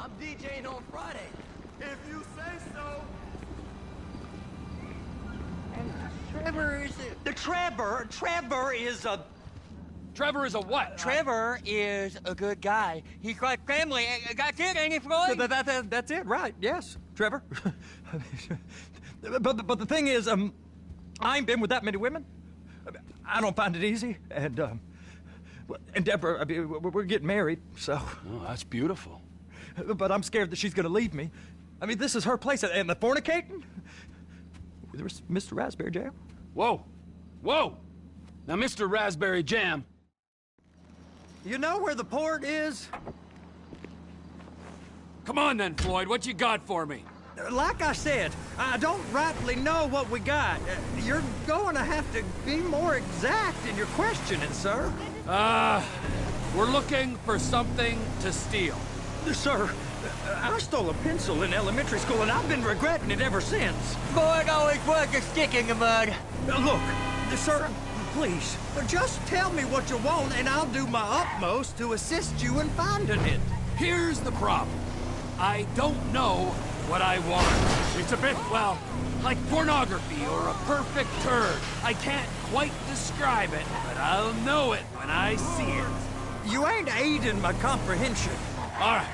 I'm DJing on Friday. If you say so. And Trevor is Trevor is a what? Trevor is a good guy. He's got family. Got kid, ain't he, Floyd? That's it, right? Yes, Trevor. but the thing is, I ain't been with that many women. I don't find it easy, and Deborah, I mean, we're getting married, so. Oh, that's beautiful. But I'm scared that she's gonna leave me. I mean, this is her place, and the fornicating? There's Mr. Raspberry Jam. Whoa, whoa! Now, Mr. Raspberry Jam. You know where the port is? Come on then, Floyd, what you got for me? Like I said, I don't rightly know what we got. You're going to have to be more exact in your questioning, sir. We're looking for something to steal. Sir, I stole a pencil in elementary school, and I've been regretting it ever since. Floyd always was a stick in the mud. Look, sir, please, just tell me what you want, and I'll do my utmost to assist you in finding it. Here's the problem. I don't know what I want. It's a bit, well, like pornography or a perfect turd. I can't quite describe it, but I'll know it when I see it. You ain't aiding my comprehension. All right.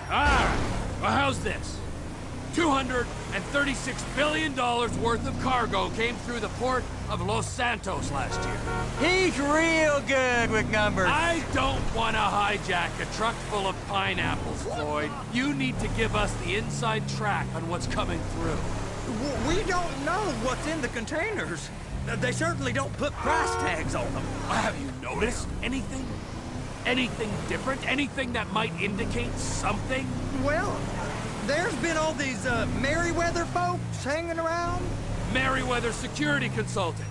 Well, how's this? $236 billion worth of cargo came through the port of Los Santos last year. He's real good with numbers. I don't want to hijack a truck full of pineapples, Floyd. You need to give us the inside track on what's coming through. We don't know what's in the containers. They certainly don't put price tags on them. Have you noticed anything? Anything different? Anything that might indicate something? Well, there's been all these Merryweather folks hanging around. Merryweather security consulting.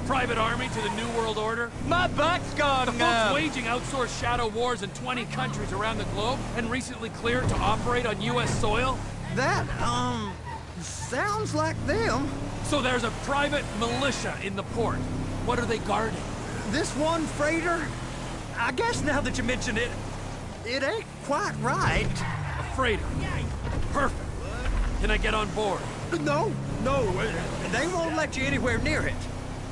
Private army to the New World Order. My butt's gone The folks waging outsourced shadow wars in 20 countries around the globe and recently cleared to operate on U.S. soil. That, sounds like them. So there's a private militia in the port. What are they guarding? This one freighter, I guess now that you mention it, it ain't quite right. A freighter. Perfect. Can I get on board? No, they won't let you anywhere near it.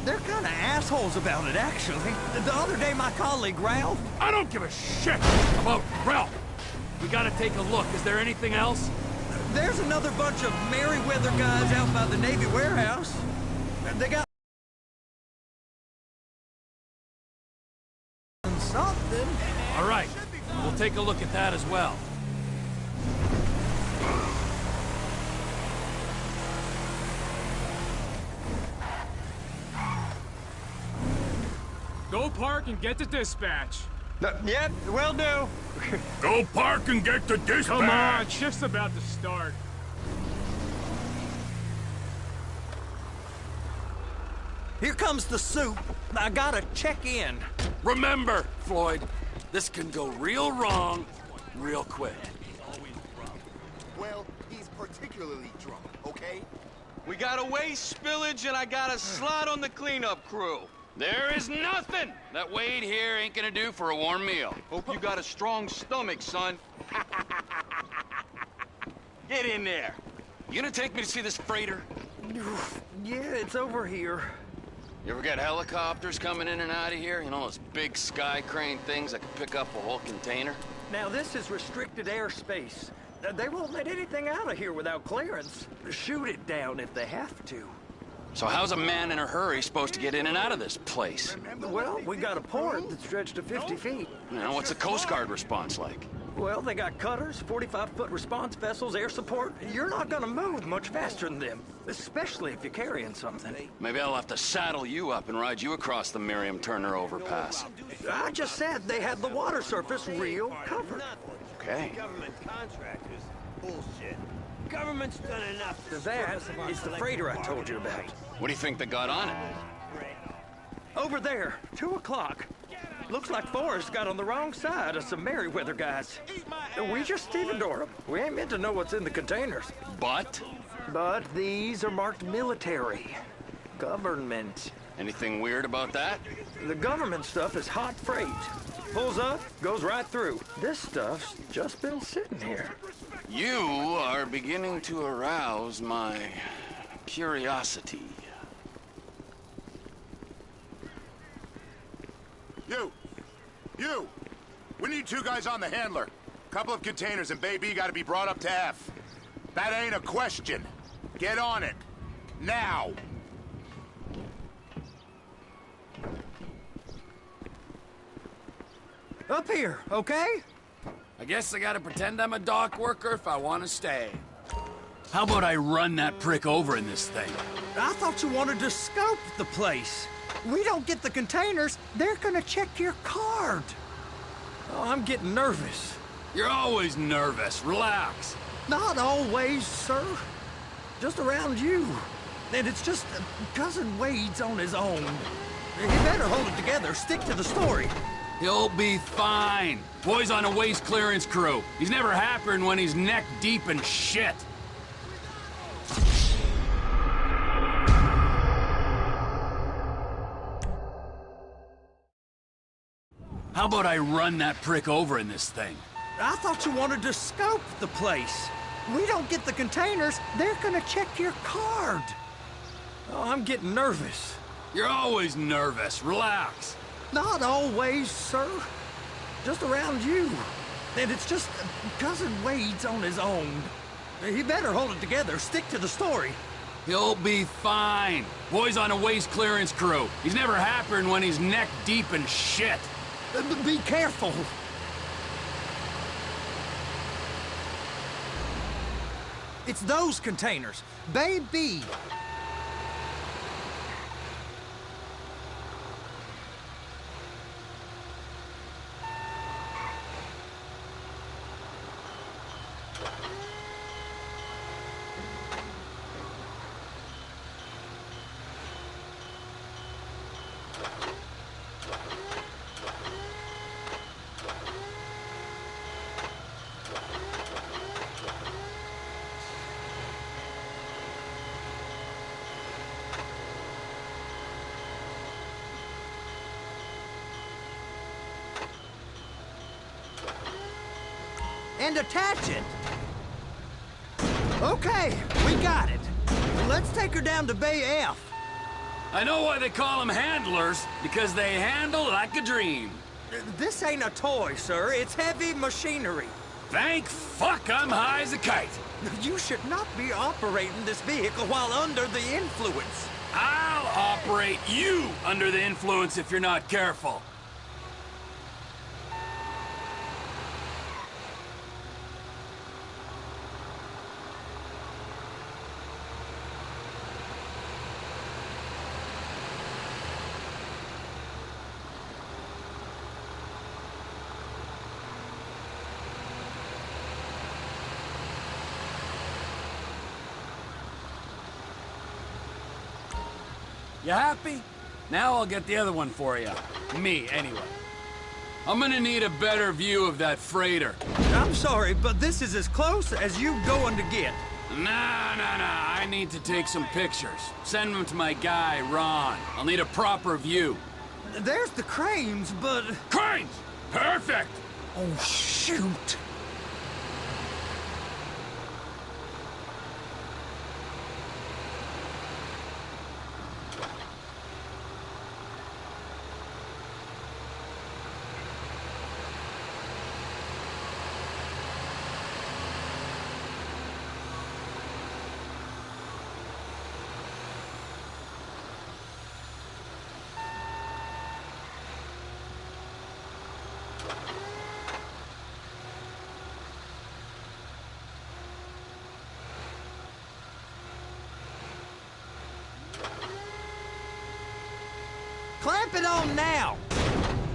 They're kind of assholes about it, actually. The other day, my colleague, Ralph... I don't give a shit about Ralph. We gotta take a look. Is there anything else? There's another bunch of Merryweather guys out by the Navy warehouse. They got... something. All right. We'll take a look at that as well. Go park and get the dispatch. Yep, will do. Go park and get the dispatch. Come on, shift's about to start. Here comes the soup. I gotta check in. Remember, Floyd, this can go real wrong real quick. Well, he's particularly drunk, okay? We got a waste spillage and I got a slot on the cleanup crew. There is nothing that Wade here ain't gonna do for a warm meal. Hope you got a strong stomach, son. Get in there. You gonna take me to see this freighter? Yeah, it's over here. You ever got helicopters coming in and out of here? You know, those big sky crane things that can pick up a whole container? Now, this is restricted airspace. They won't let anything out of here without clearance. Shoot it down if they have to. So how's a man in a hurry supposed to get in and out of this place? Well, we got a port that's stretched to 50 feet. You know, what's the Coast Guard response like? Well, they got cutters, 45-foot response vessels, air support. You're not gonna move much faster than them, especially if you're carrying something. Maybe I'll have to saddle you up and ride you across the Miriam Turner overpass. I just said they had the water surface real covered. Okay. Government contractors. Bullshit. Government's done enough. That is the freighter I told you about. What do you think they got on it? Over there, 2 o'clock. Looks like Forrest got on the wrong side of some Merryweather guys. We just stevedore them. We ain't meant to know what's in the containers. But? But these are marked military. Government. Anything weird about that? The government stuff is hot freight. Pulls up, goes right through. This stuff's just been sitting here. You are beginning to arouse my curiosity. You! We need 2 guys on the handler. Couple of containers and Baby gotta be brought up to F. That ain't a question. Get on it. Now! Up here, okay? I guess I gotta pretend I'm a dock worker if I want to stay. How about I run that prick over in this thing? I thought you wanted to scope the place. We don't get the containers, they're gonna check your card. Oh, I'm getting nervous. You're always nervous. Relax. Not always, sir. Just around you. And it's just Cousin Wade's on his own. He better hold it together, stick to the story. He'll be fine. Boy's on a waste clearance crew. He's never happier when he's neck deep in shit. How about I run that prick over in this thing? I thought you wanted to scope the place. We don't get the containers, they're gonna check your card. Oh, I'm getting nervous. You're always nervous. Relax. Not always, sir. Just around you. And it's just Cousin Wade's on his own. He better hold it together, stick to the story. He'll be fine. Boy's on a waste clearance crew. He's never happier when he's neck deep in shit. Be careful. It's those containers. Baby. And attach it. Okay, we got it. Let's take her down to Bay F. I know why they call them handlers, because they handle like a dream. This ain't a toy, sir. It's heavy machinery. Thank fuck I'm high as a kite. You should not be operating this vehicle while under the influence. I'll operate you under the influence if you're not careful. You happy? Now I'll get the other one for you. Me, anyway. I'm gonna need a better view of that freighter. I'm sorry, but this is as close as you going to get. Nah. I need to take some pictures. Send them to my guy, Ron. I'll need a proper view. There's the cranes, but... Cranes! Perfect! Oh, shoot. Clamp it on now!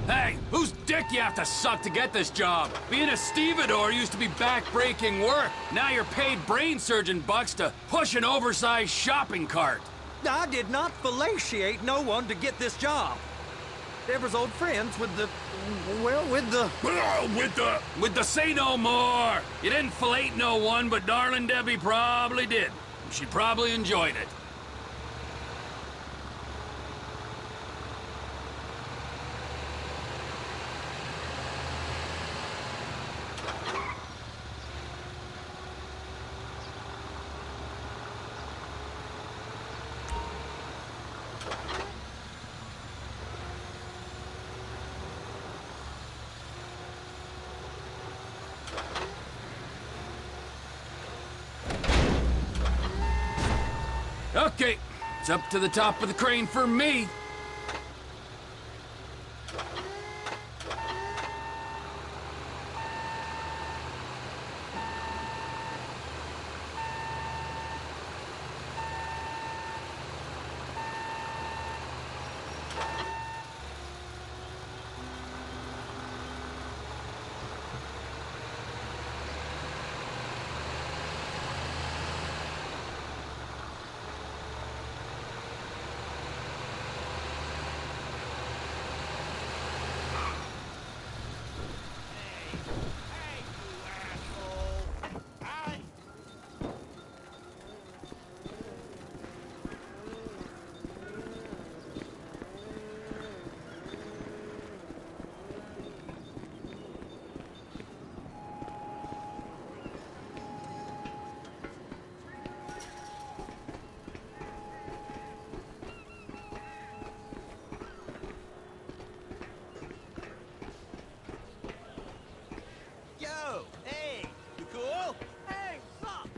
Hey, whose dick you have to suck to get this job? Being a stevedore used to be back-breaking work. Now you're paid brain surgeon bucks to push an oversized shopping cart. I did not fellatiate no one to get this job. Deborah's old friends with the... well, with the... With the say no more! You didn't fellate no one, but darling Debbie probably did. She probably enjoyed it. Okay, it's up to the top of the crane for me.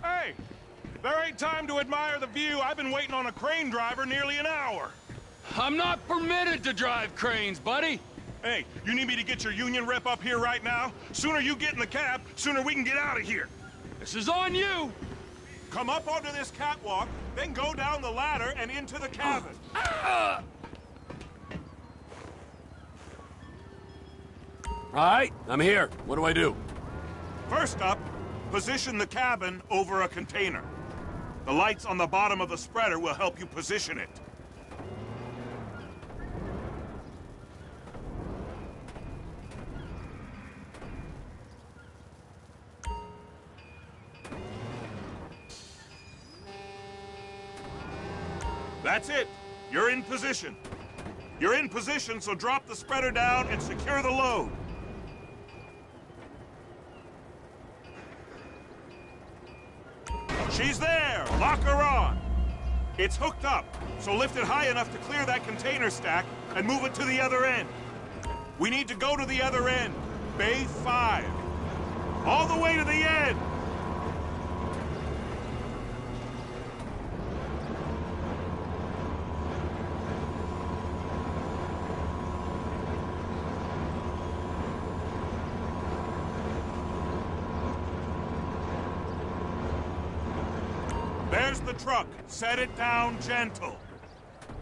Hey, there ain't time to admire the view. I've been waiting on a crane driver nearly an hour. I'm not permitted to drive cranes, buddy. Hey, you need me to get your union rep up here right now? Sooner you get in the cab, sooner we can get out of here. This is on you. Come up onto this catwalk, then go down the ladder and into the cabin. All right, I'm here. What do I do? First up, position the cabin over a container. The lights on the bottom of the spreader will help you position it. That's it. You're in position. You're in position, so drop the spreader down and secure the load. She's there! Lock her on! It's hooked up, so lift it high enough to clear that container stack and move it to the other end. We need to go to the other end. Bay 5. All the way to the end! There's the truck. Set it down gentle.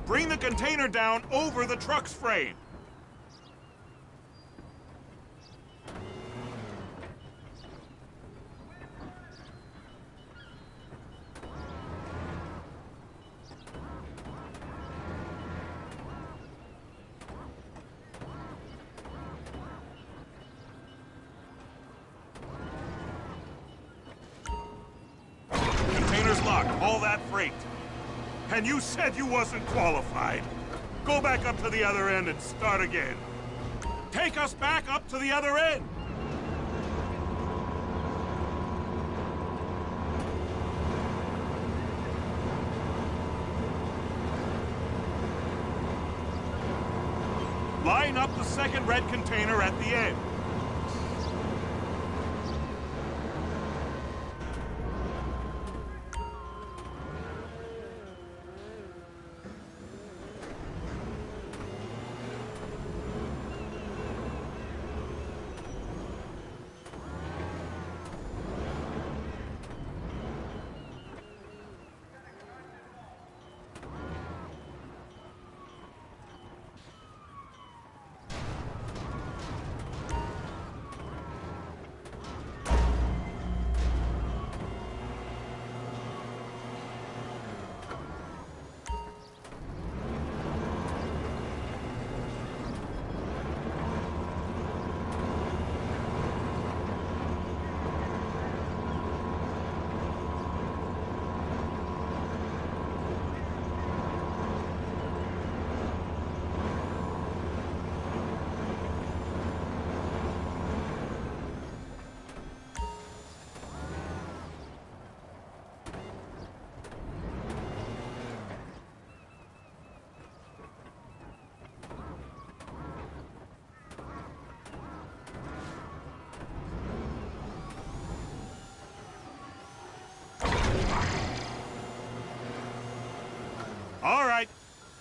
Bring the container down over the truck's frame. Locked, all that freight. And you said you wasn't qualified. Go back up to the other end and start again. Take us back up to the other end. Line up the second red container at the end.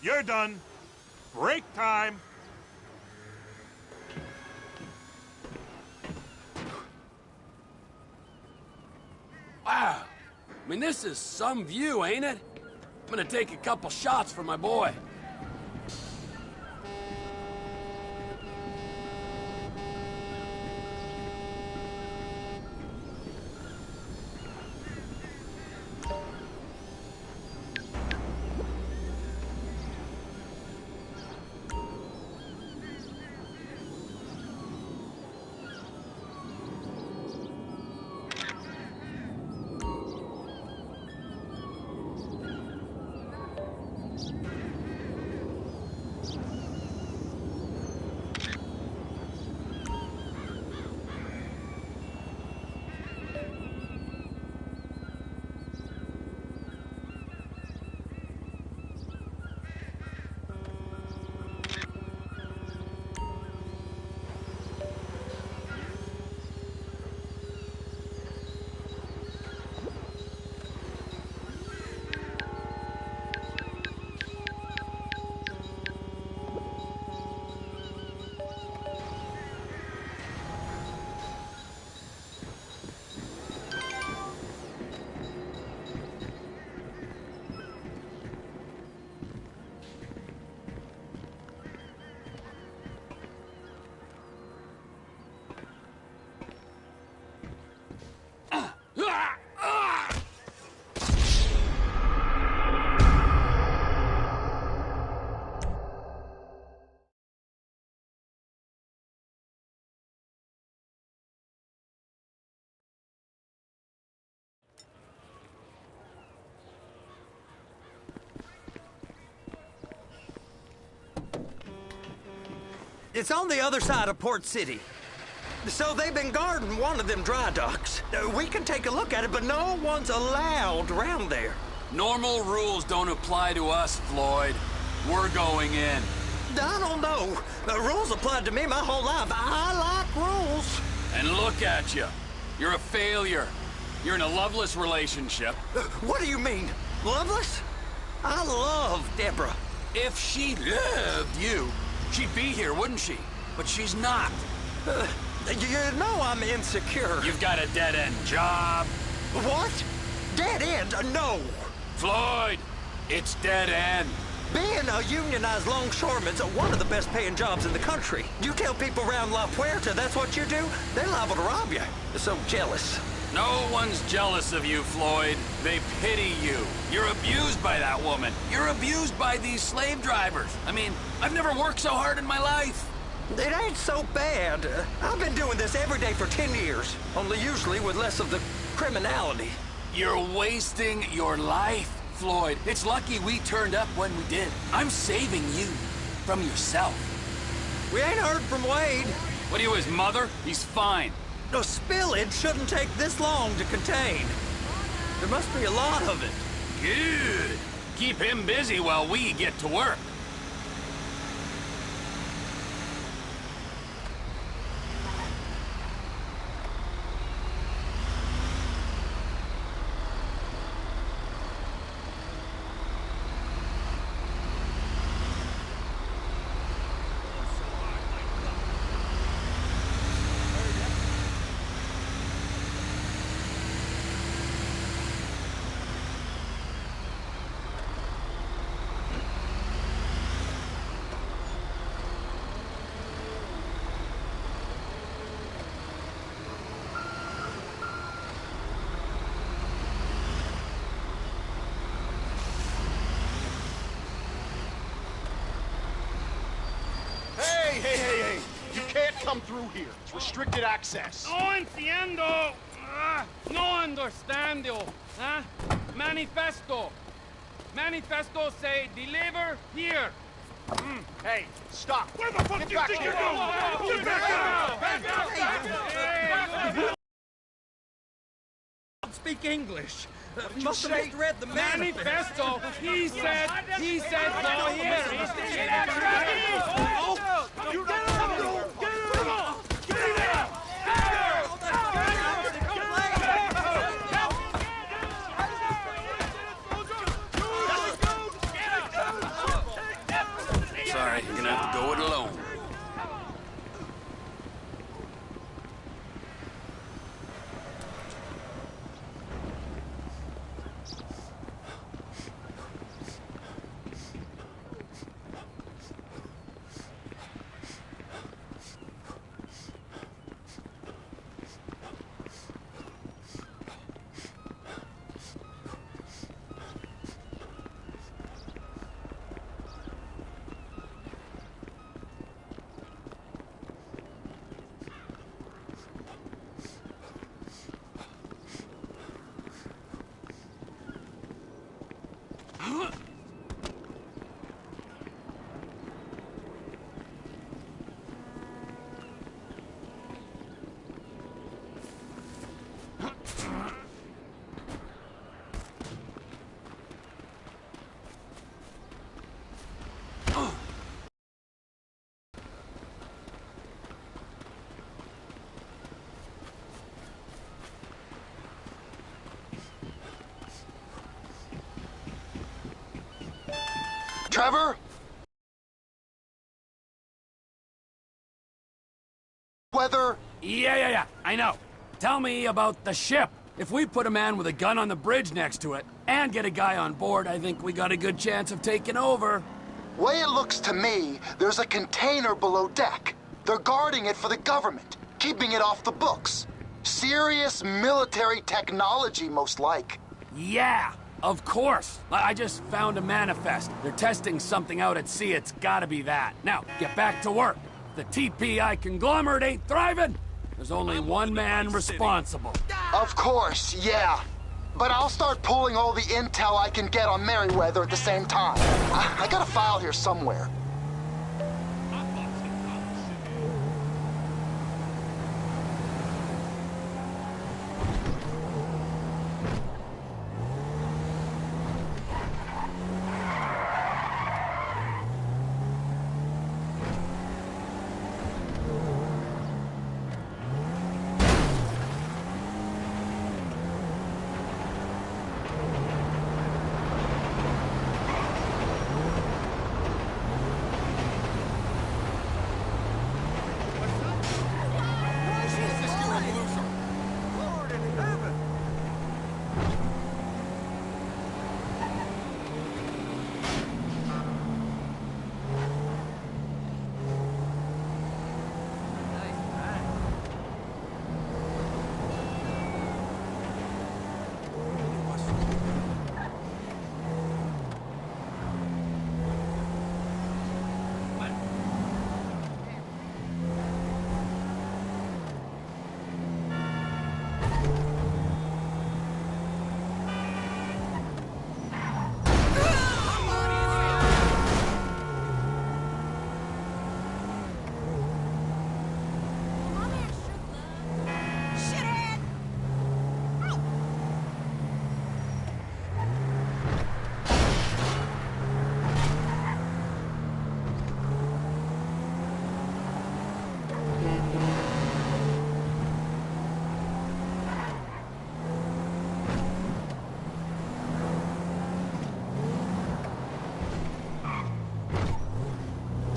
You're done. Break time. Wow. I mean, this is some view, ain't it? I'm gonna take a couple shots for my boy. It's on the other side of Port City. So they've been guarding one of them dry docks. We can take a look at it, but no one's allowed around there. Normal rules don't apply to us, Floyd. We're going in. I don't know. The rules applied to me my whole life. I like rules. And look at you. You're a failure. You're in a loveless relationship. What do you mean? Loveless? I love Deborah. If she loved you, she'd be here, wouldn't she? But she's not. You know I'm insecure. You've got a dead-end job. What? Dead end? No. Floyd, it's dead end. Being a unionized longshoreman's one of the best paying jobs in the country. You tell people around La Puerta that's what you do, they're liable to rob you. They're so jealous. No one's jealous of you, Floyd. They pity you. You're abused by that woman. You're abused by these slave drivers. I mean, I've never worked so hard in my life. It ain't so bad. I've been doing this every day for 10 years, only usually with less of the criminality. You're wasting your life, Floyd. It's lucky we turned up when we did. I'm saving you from yourself. We ain't heard from Wade. What are you, his mother? He's fine. The spillage shouldn't take this long to contain. There must be a lot of it. Good. Keep him busy while we get to work. Hey! You can't come through here. It's restricted access. No entiendo. No understando. Huh? Manifesto. Manifesto say deliver here. Hey, stop. Where the fuck do you think you're going? Get back up! Speak English. you Must have say? misread the Manifesto. He said go here. Trevor? Weather? Yeah, I know. Tell me about the ship. If we put a man with a gun on the bridge next to it, and get a guy on board, I think we got a good chance of taking over. Way it looks to me, there's a container below deck. They're guarding it for the government, keeping it off the books. Serious military technology, most like. Yeah, of course. I just found a manifest. They're testing something out at sea. It's gotta be that. Now, get back to work. The TPI conglomerate ain't thriving. There's only one man responsible. Of course, yeah. But I'll start pulling all the intel I can get on Merryweather at the same time. I got a file here somewhere.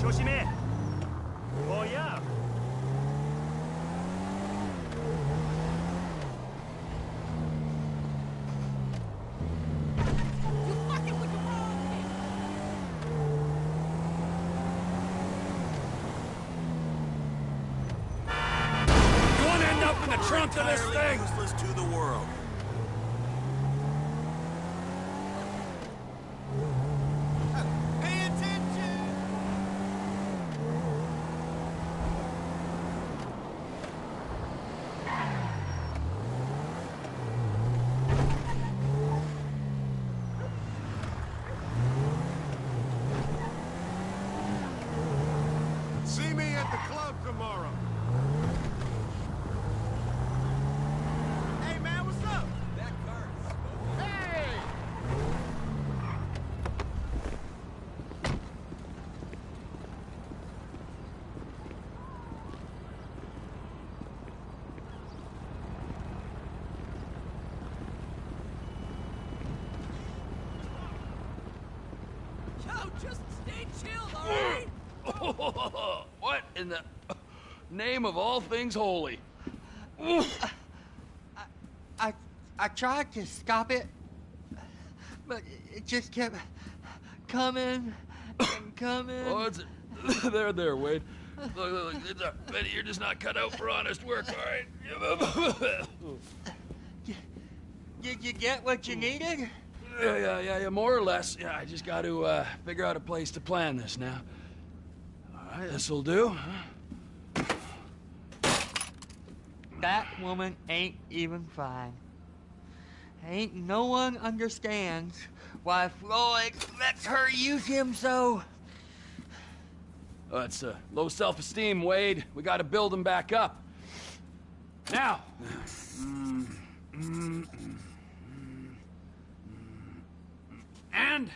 조심해. 뭐야? You wanna end up in the trunk of this thing? Useless to the world. See me at the club tomorrow. Hey, man, what's up? That car is smoking. Hey! Yo, just stay chilled, alright? What in the name of all things holy? I tried to stop it, but it just kept coming and coming. Oh, it's there, Wade. Look, Betty, you're just not cut out for honest work, all right? Did you get what you needed? Yeah, more or less. Yeah, I just got to figure out a place to plan this now. All right, this'll do. That woman ain't even fine. Ain't no one understands why Floyd lets her use him so. It's low self-esteem, Wade. We gotta build him back up. Now. And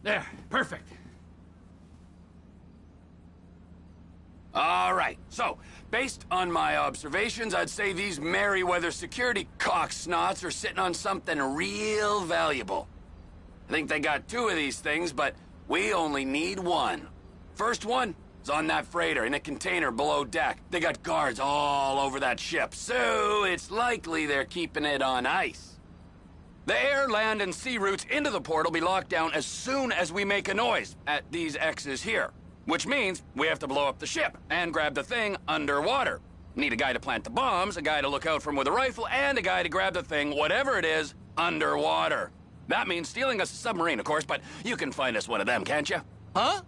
there, perfect. All right, so, based on my observations, I'd say these Merryweather security cocksnots are sitting on something real valuable. I think they got 2 of these things, but we only need 1. First one is on that freighter in a container below deck. They got guards all over that ship, so it's likely they're keeping it on ice. The air, land, and sea routes into the port will be locked down as soon as we make a noise at these X's here. Which means we have to blow up the ship and grab the thing underwater. Need a guy to plant the bombs, a guy to look out for him with a rifle, and a guy to grab the thing, whatever it is, underwater. That means stealing us a submarine, of course, but you can find us one of them, can't you? Huh?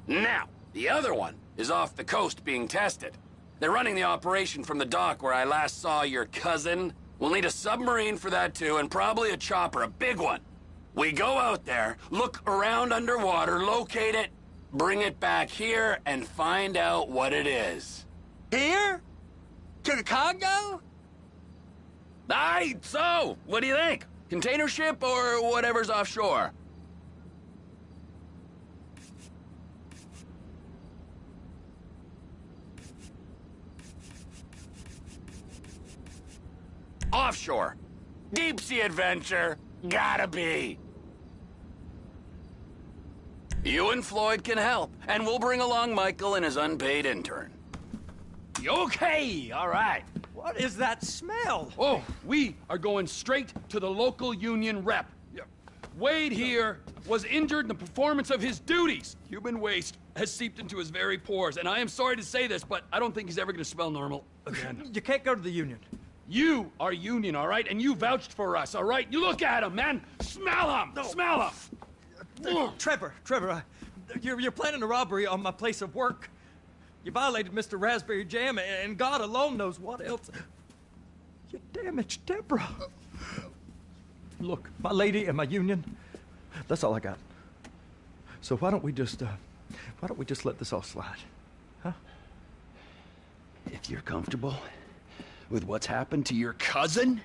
Now, the other one is off the coast being tested. They're running the operation from the dock where I last saw your cousin. We'll need a submarine for that too, and probably a chopper, a big one. We go out there, look around underwater, locate it, bring it back here, and find out what it is. Here? To the Congo? Aye, so, what do you think? Container ship or whatever's offshore? Offshore. Deep sea adventure. Gotta be. You and Floyd can help, and we'll bring along Michael and his unpaid intern. Okay, all right. What is that smell? Oh, we are going straight to the local union rep. Wade here was injured in the performance of his duties. Human waste has seeped into his very pores, and I am sorry to say this, but I don't think he's ever going to smell normal again. You can't go to the union. You are union, all right? And you vouched for us, all right? You look at him, man. Smell him. No. Smell him. Trevor, you're planning a robbery on my place of work. You violated Mr. Raspberry Jam, and God alone knows what else. You damaged Deborah. Look, my lady and my union, that's all I got. So why don't we just let this all slide, huh? If you're comfortable with what's happened to your cousin,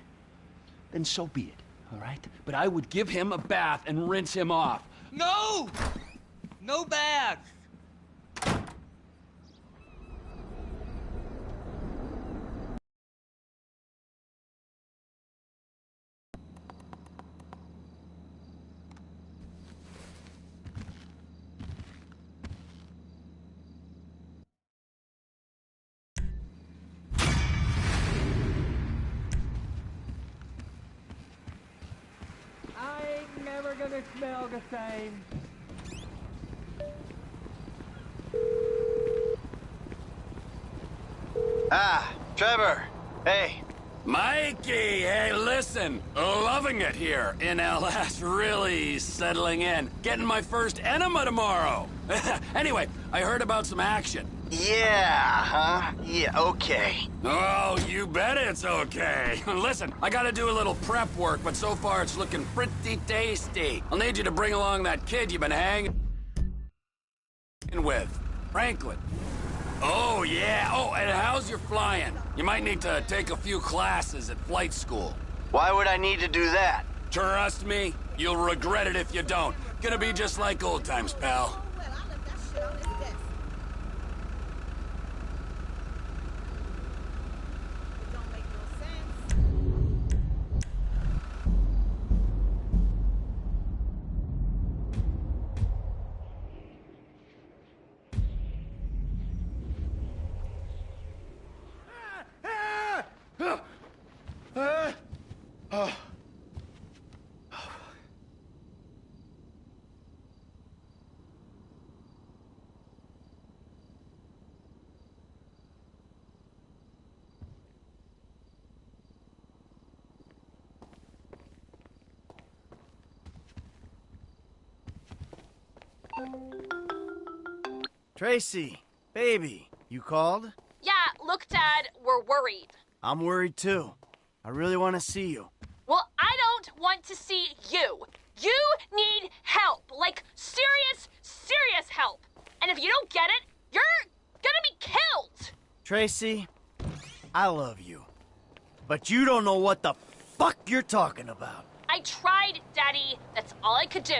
then so be it, all right? But I would give him a bath and rinse him off. No! No bags! I ain't never gonna smell the same. Ah, Trevor. Hey. Mikey, hey, listen. Loving it here in LS. Really settling in. Getting my first enema tomorrow. Anyway, I heard about some action. Yeah, huh? Yeah, okay. Oh, you bet it's okay. Listen, I gotta do a little prep work, but so far it's looking pretty tasty. I'll need you to bring along that kid you've been hanging with, Franklin. Oh, yeah. Oh, and how's your flying? You might need to take a few classes at flight school. Why would I need to do that? Trust me, you'll regret it if you don't. Gonna be just like old times, pal. Tracy, baby, you called? Yeah, look, Dad, we're worried. I'm worried too. I really want to see you. Well, I want to see you. You need help. Like, serious, serious help. And if you don't get it, you're gonna be killed. Tracy, I love you. But you don't know what the fuck you're talking about. I tried, Daddy. That's all I could do.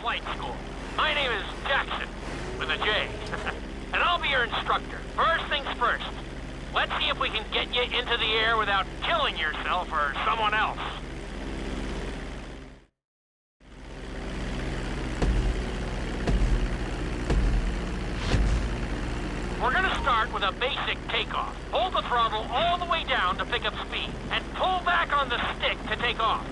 Flight school. My name is Jackson, with a J. And I'll be your instructor. First things first. Let's see if we can get you into the air without killing yourself or someone else. We're gonna start with a basic takeoff. Hold the throttle all the way down to pick up speed, and pull back on the stick to take off.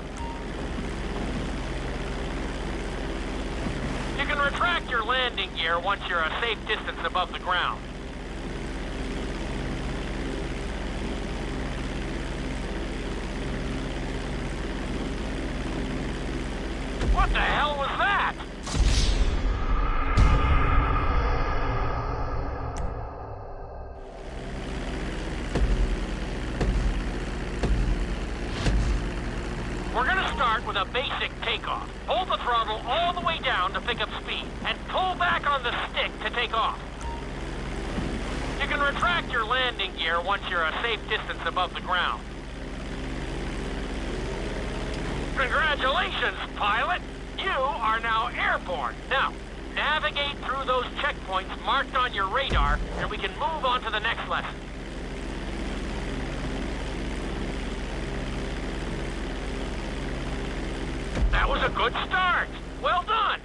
You can retract your landing gear once you're a safe distance above the ground. What the hell was that? We're gonna start with a basic takeoff. Hold the throttle all the way down to pick up speed, and pull back on the stick to take off. You can retract your landing gear once you're a safe distance above the ground. Congratulations, pilot! You are now airborne. Now, navigate through those checkpoints marked on your radar, and we can move on to the next lesson. That was a good start. Well done.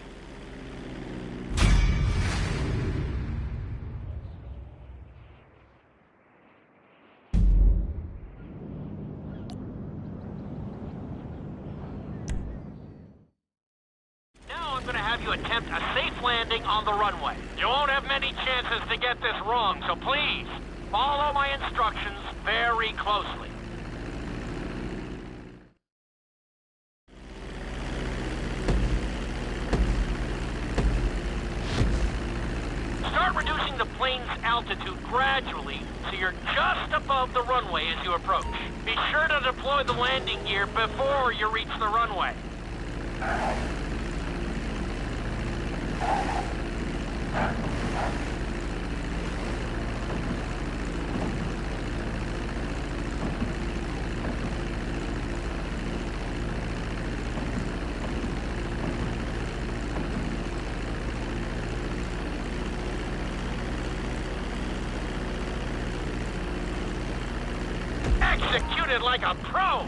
to have you attempt a safe landing on the runway. You won't have many chances to get this wrong, so please, follow my instructions very closely. Start reducing the plane's altitude gradually so you're just above the runway as you approach. Be sure to deploy the landing gear before you reach the runway. Executed like a pro!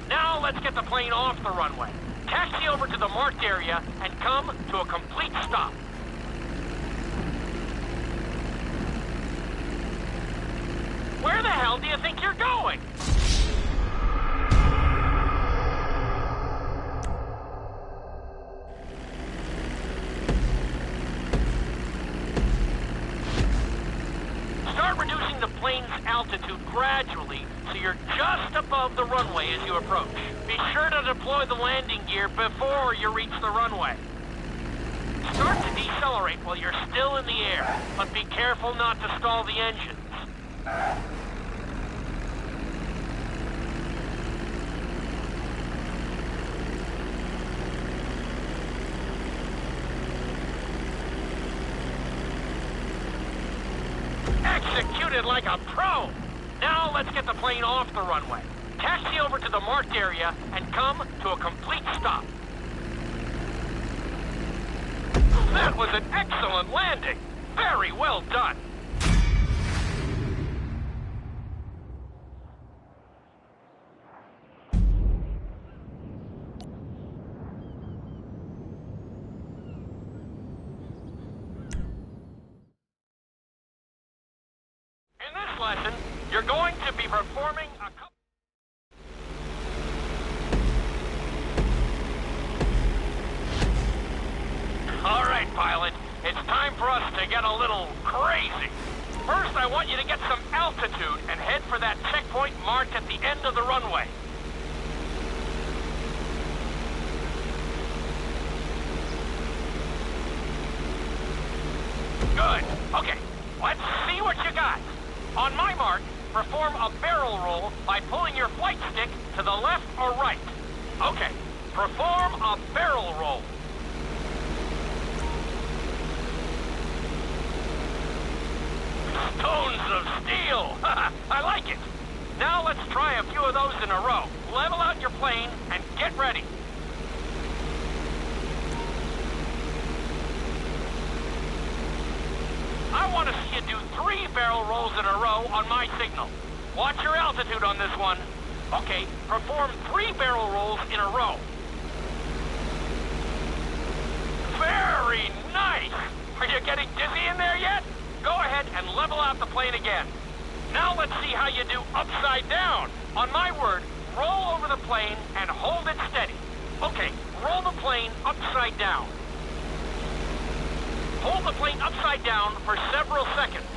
Now let's get the plane off the runway. Taxi over to the marked area and come to a complete stop. Where the hell do you think you're going? Start reducing the plane's altitude gradually so you're just above the runway as you approach. Be sure to deploy the landing gear before you reach the runway. Start to decelerate while you're still in the air, but be careful not to stall the engines. Executed like a pro! Now let's get the plane off the runway. Taxi over to the marked area and come to a complete stop. That was an excellent landing! Very well done! In this lesson, you're going to be performing a couple... All right, pilot. It's time for us to get a little crazy. First, I want you to get some altitude and head for that checkpoint marked at the end of the runway. Good. Okay, let's see what you got. On my mark, perform a barrel roll by pulling your flight stick to the left or right. Okay, perform a barrel roll. Stones of steel! I like it! Now let's try a few of those in a row. Level out your plane and get ready. I want to see you do 3 barrel rolls in a row on my signal. Watch your altitude on this one. Okay, perform 3 barrel rolls in a row. Very nice! Are you getting dizzy in there yet? Go ahead and level out the plane again. Now let's see how you do upside down. On my word, roll over the plane and hold it steady. Okay, roll the plane upside down. Hold the plane upside down for several seconds.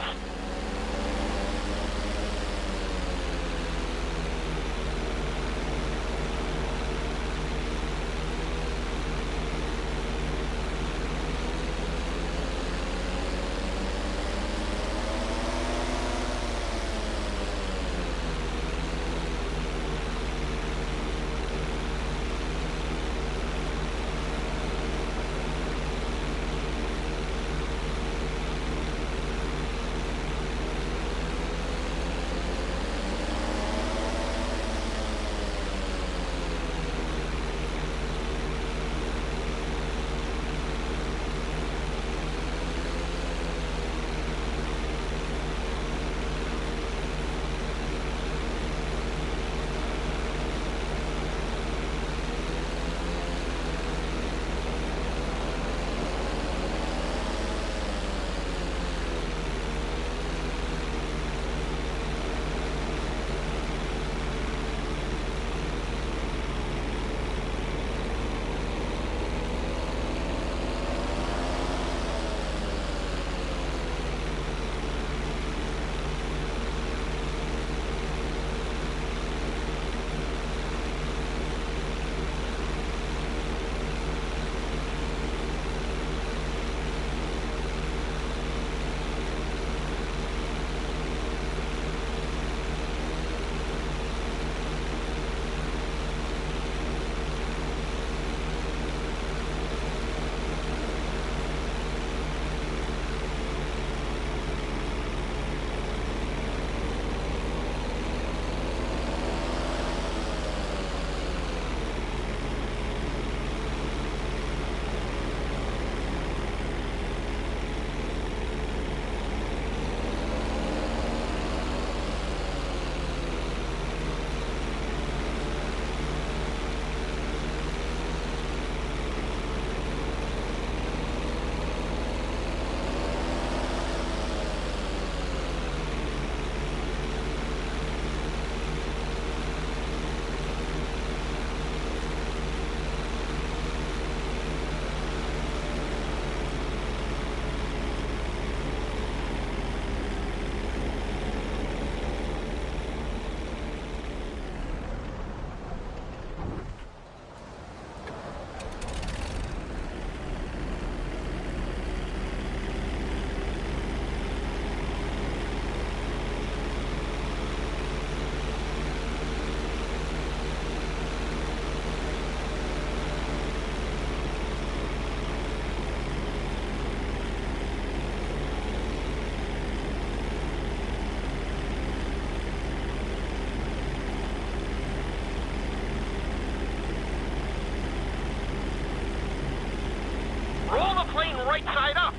plane right side up.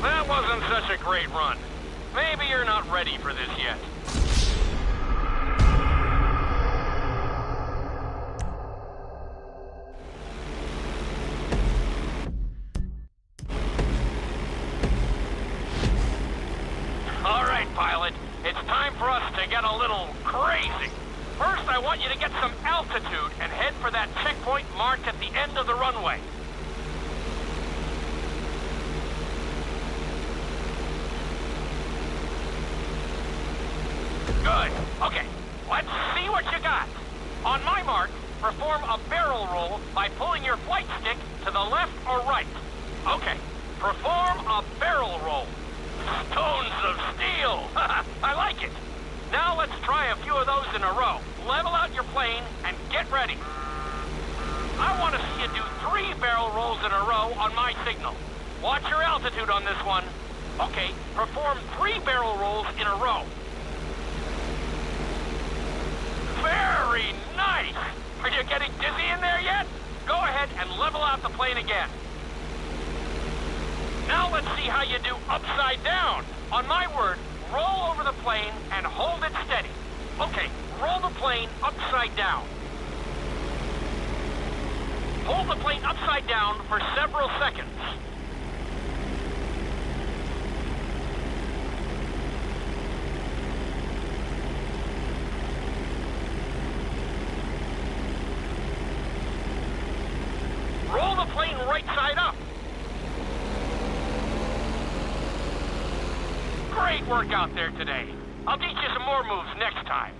That wasn't such a great run. Maybe you're not ready for this yet. All right, pilot. It's time for us to get a little crazy. First, I want you to get some altitude and head for that checkpoint marked at the end of the runway. Good. Okay, let's see what you got. On my mark, perform a barrel roll by pulling your flight stick to the left or right. Okay, perform a barrel roll. Stones of steel. I like it. Now let's try a few of those in a row. Level out your plane and get ready. I want to see you do 3 barrel rolls in a row on my signal. Watch your altitude on this one. Okay, perform 3 barrel rolls in a row. Very nice! Are you getting dizzy in there yet? Go ahead and level out the plane again. Now let's see how you do upside down. On my word, roll over the plane and hold it steady. Okay, roll the plane upside down. Hold the plane upside down for several seconds. Roll the plane right side up. Great work out there today. I'll teach you some more moves next time.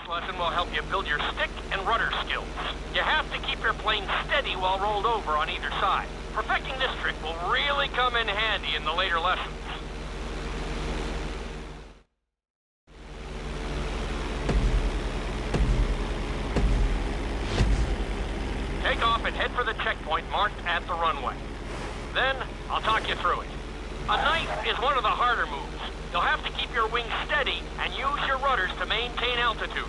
Lesson will help you build your stick and rudder skills. You have to keep your plane steady while rolled over on either side. Perfecting this trick will really come in handy in the later lessons. Take off and head for the checkpoint marked at the runway. Then, I'll talk you through it. A knife is one of the harder moves. You'll have to keep your wings steady and use your rudders to maintain altitude.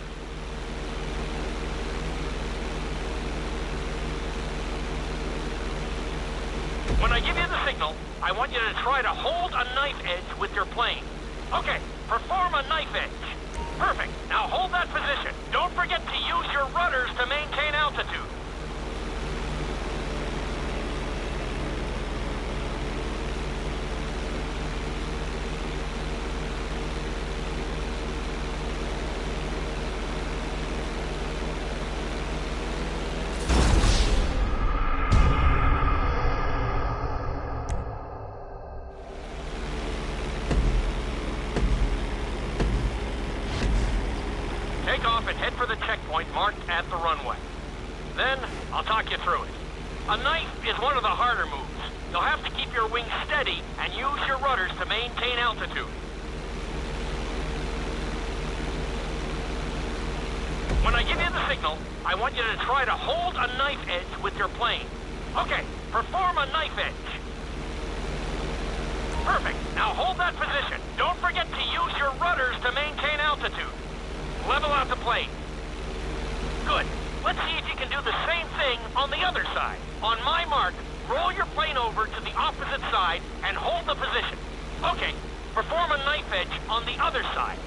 When I give you the signal, I want you to try to hold a knife edge with your plane. Okay, perform a knife edge. Perfect. Now hold that position. Don't forget to use your rudders to maintain altitude. Take off and head for the checkpoint marked at the runway. Then, I'll talk you through it. A knife is one of the harder moves. You'll have to keep your wings steady and use your rudders to maintain altitude. When I give you the signal, I want you to try to hold a knife edge with your plane. Okay, perform a knife edge. Now hold that position. Don't forget to use your rudders to maintain altitude. Level out the plane. Good. Let's see if you can do the same thing on the other side. On my mark, roll your plane over to the opposite side and hold the position. Okay, perform a knife edge on the other side.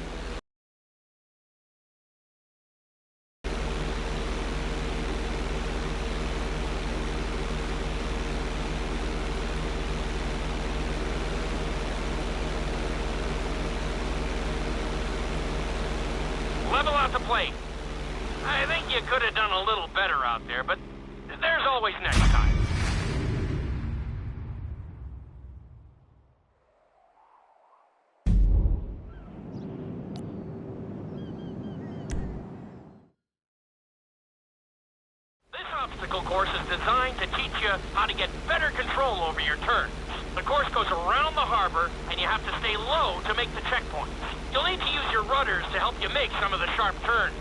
Level out the plane. I think you could have done a little better out there, but there's always next time. This obstacle course is designed to teach you how to get better control over your turns. The course goes around the harbor, and you have to stay low to make the checkpoints. You'll need to use your rudders to help you make some of the sharp turns.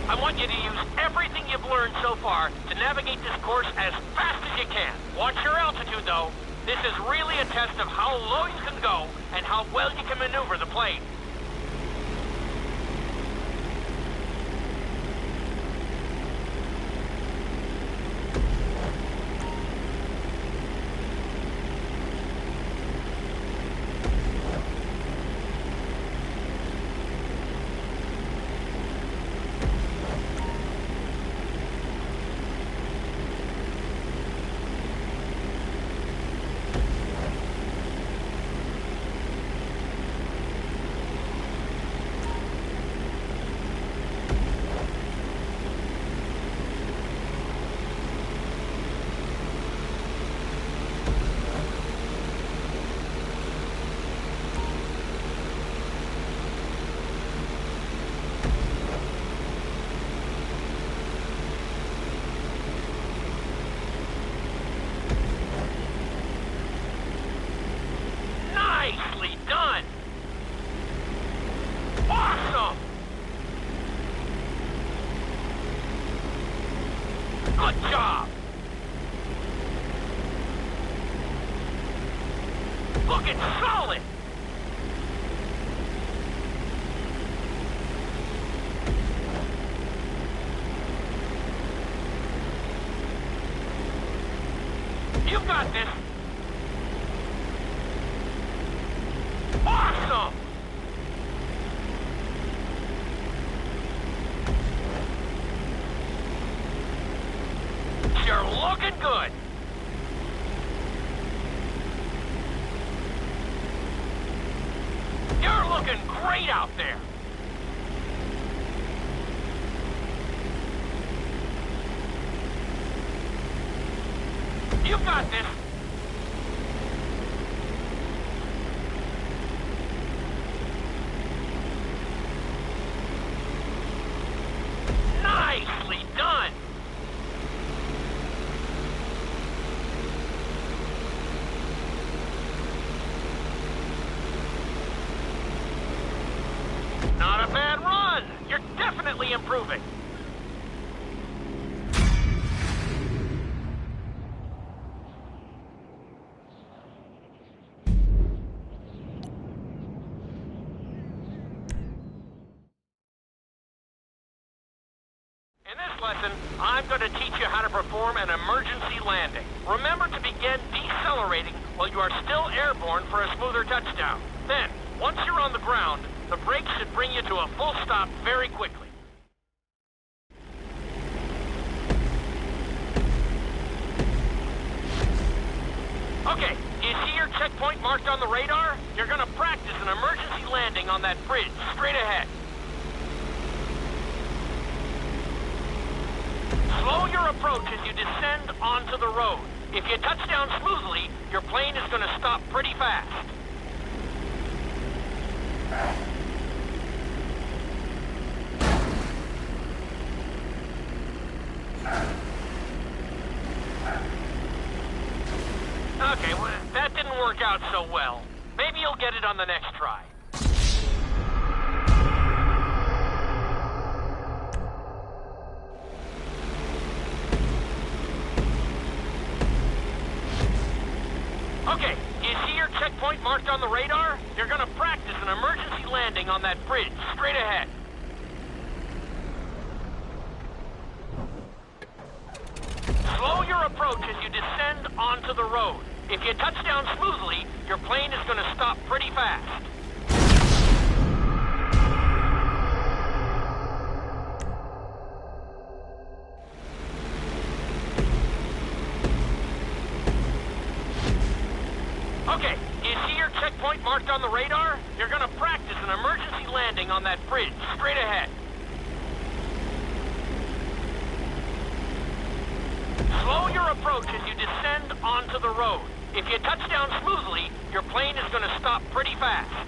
I want you to use everything you've learned so far to navigate this course as fast as you can. Watch your altitude, though. This is really a test of how low you can go and how well you can maneuver the plane. Nicely done! Awesome! Good job! Looking solid! You've got this! Awesome! You're looking good! You're looking great out there! You've got this! Nicely done! Not a bad run! You're definitely improving! In this lesson, I'm going to teach you how to perform an emergency landing. Remember to begin decelerating while you are still airborne for a smoother touchdown. Then, once you're on the ground, the brakes should bring you to a full stop very quickly. Okay, you see your checkpoint marked on the radar? You're going to practice an emergency landing on that bridge straight ahead. Slow your approach as you descend onto the road. If you touch down smoothly, your plane is going to stop pretty fast. Okay, well, that didn't work out so well. Maybe you'll get it on the next try. on the radar, you're gonna practice an emergency landing on that bridge, straight ahead. Slow your approach as you descend onto the road. If you touch down smoothly, your plane is gonna stop pretty fast. Okay, do you see your checkpoint marked on the radar? You're gonna practice an emergency landing on that bridge, straight ahead. Slow your approach as you descend onto the road. If you touch down smoothly, your plane is gonna stop pretty fast.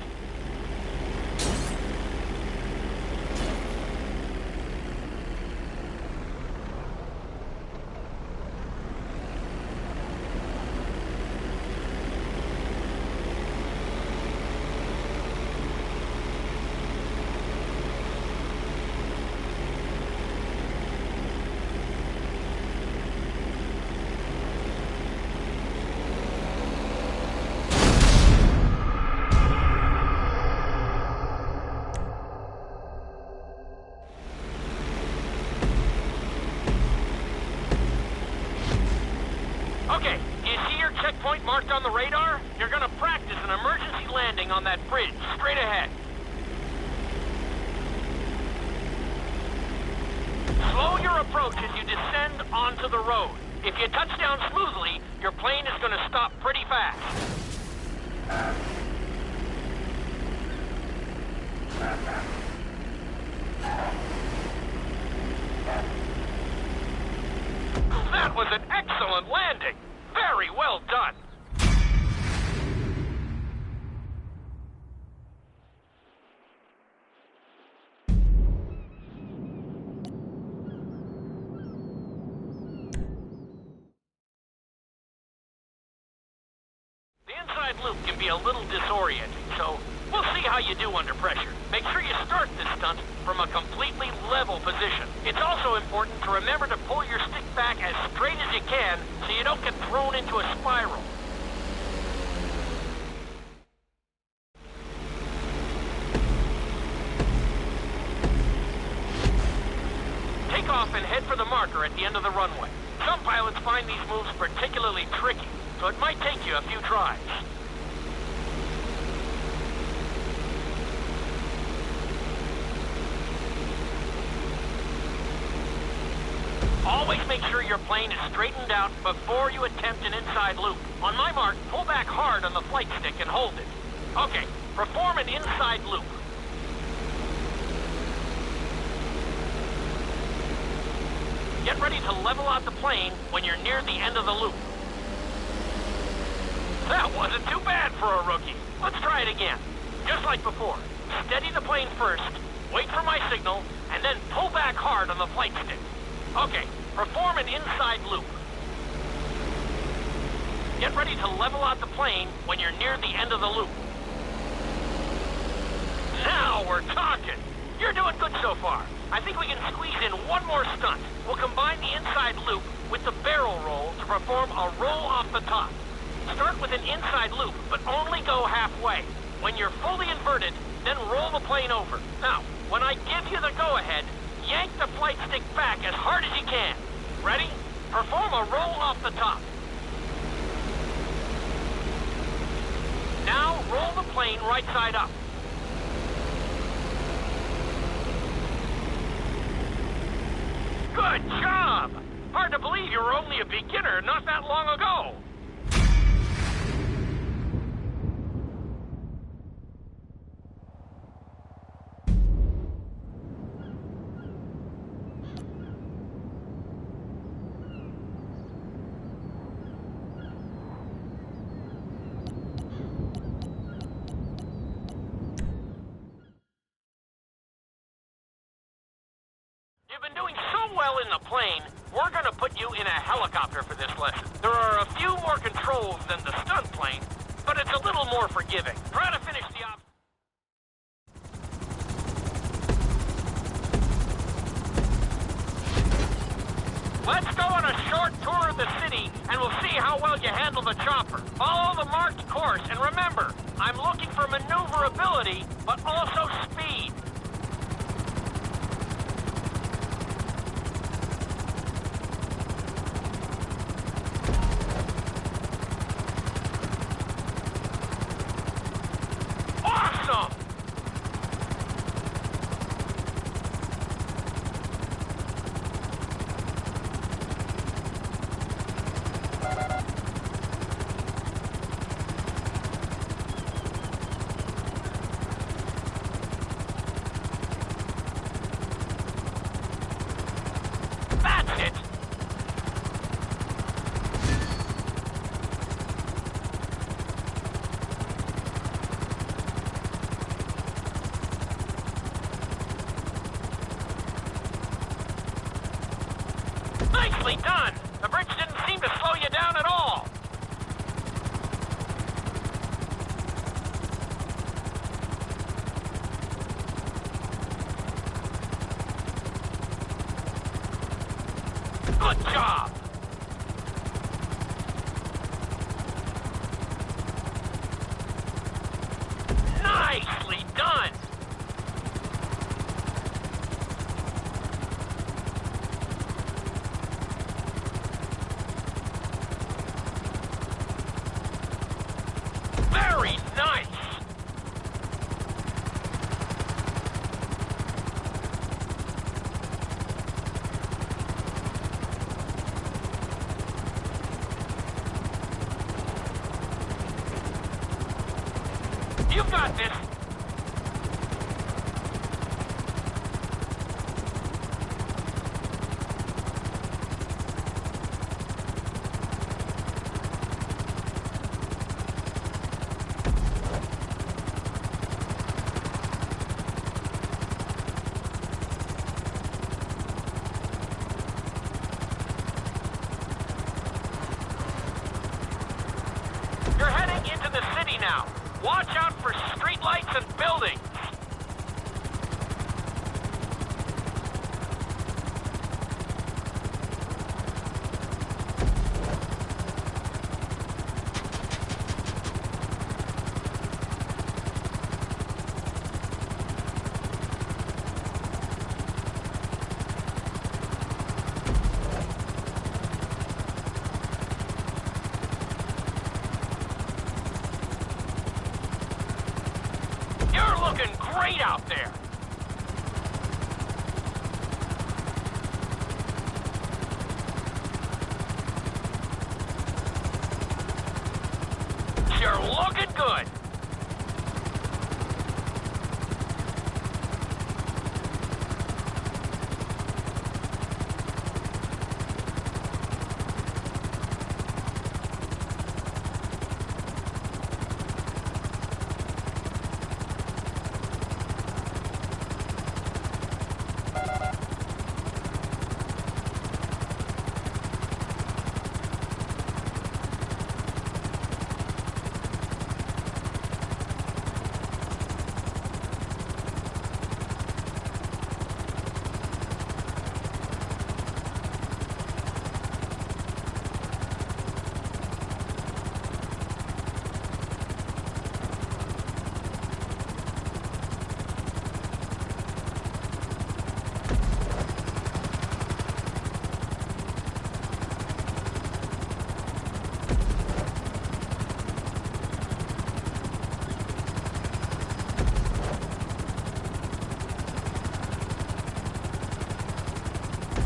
Okay, do you see your checkpoint marked on the radar? You're gonna practice an emergency landing on that bridge, straight ahead. Slow your approach as you descend onto the road. If you touch down smoothly, your plane is gonna stop pretty fast. That was an excellent landing. Very well done. The inside loop can be a little disorienting, so we'll see how you do under pressure. Make sure you start this stunt from a completely level position. It's also important to remember to pull your stick back as straight as you can so you don't get thrown into a spiral. Take off and head for the marker at the end of the runway. Some pilots find these moves particularly tricky, so it might take you a few tries. Always make sure your plane is straightened out before you attempt an inside loop. On my mark, pull back hard on the flight stick and hold it. Okay, perform an inside loop. Get ready to level out the plane when you're near the end of the loop. That wasn't too bad for a rookie. Let's try it again. Just like before. Steady the plane first, wait for my signal, and then pull back hard on the flight stick. Okay, perform an inside loop. Get ready to level out the plane when you're near the end of the loop. Now we're talking. You're doing good so far. I think we can squeeze in one more stunt. We'll combine the inside loop with the barrel roll to perform a roll off the top. Start with an inside loop, but only go halfway. When you're fully inverted, then roll the plane over. Now, when I give you the go-ahead, yank the flight stick back as hard as you can. Ready? Perform a roll off the top. Now, roll the plane right side up. Good job! Hard to believe you were only a beginner not that long ago. You've been doing so well in the plane, we're gonna put you in a helicopter for this lesson. There are a few more controls than the stunt plane, but it's a little more forgiving. Try to finish the op. Let's go on a short tour of the the city, and we'll see how well you handle the chopper. Follow the marked course, and remember, I'm looking for maneuverability, but also speed. Awesome! That's it! Nicely done! The bridge didn't seem to slow you down at all. Good job! Nicely done! Very nice! You've got this! You're heading into the city now. Watch out for streetlights and buildings. You're looking great out there. You're looking good.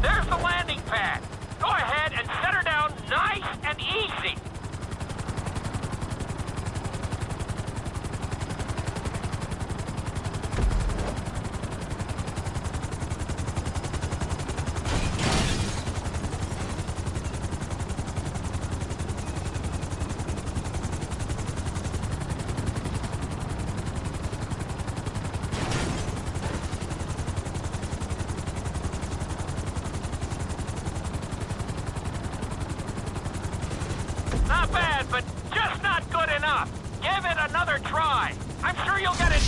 There's the landing pad. Go ahead and set her down nice and easy. Not bad, but just not good enough. Give it another try. I'm sure you'll get it.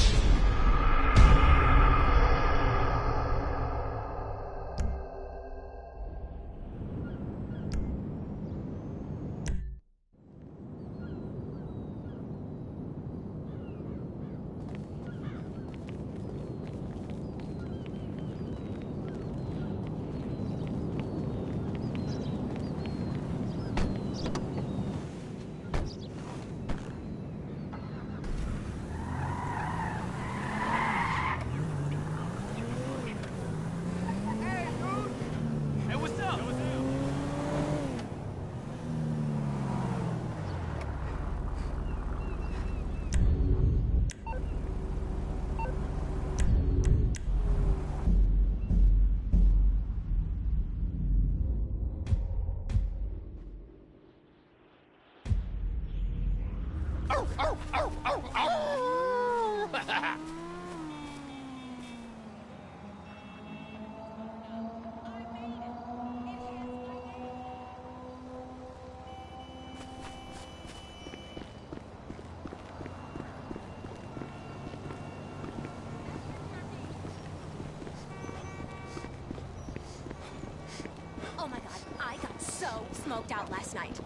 smoked out last night.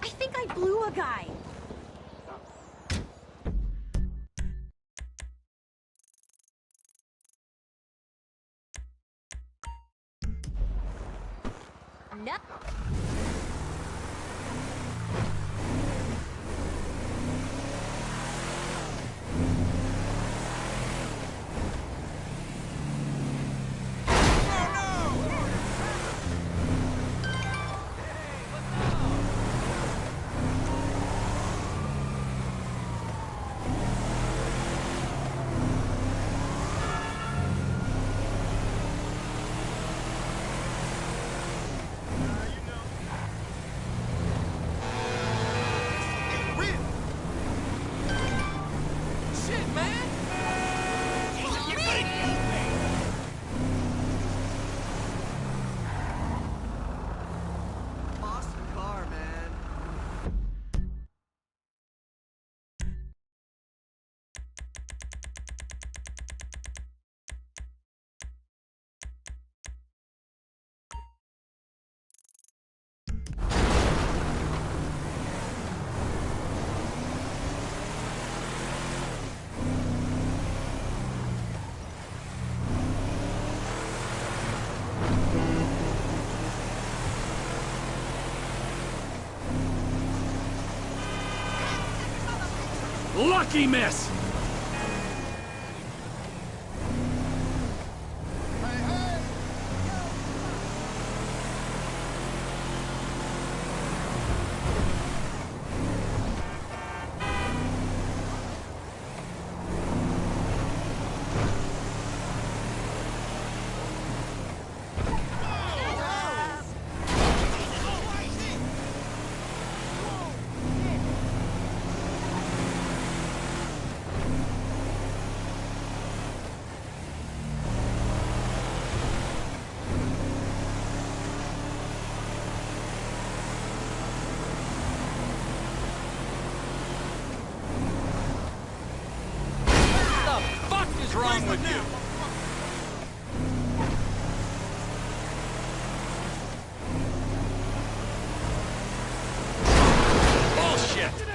I think I blew a guy. No. Lucky miss! What's wrong with you? Bullshit!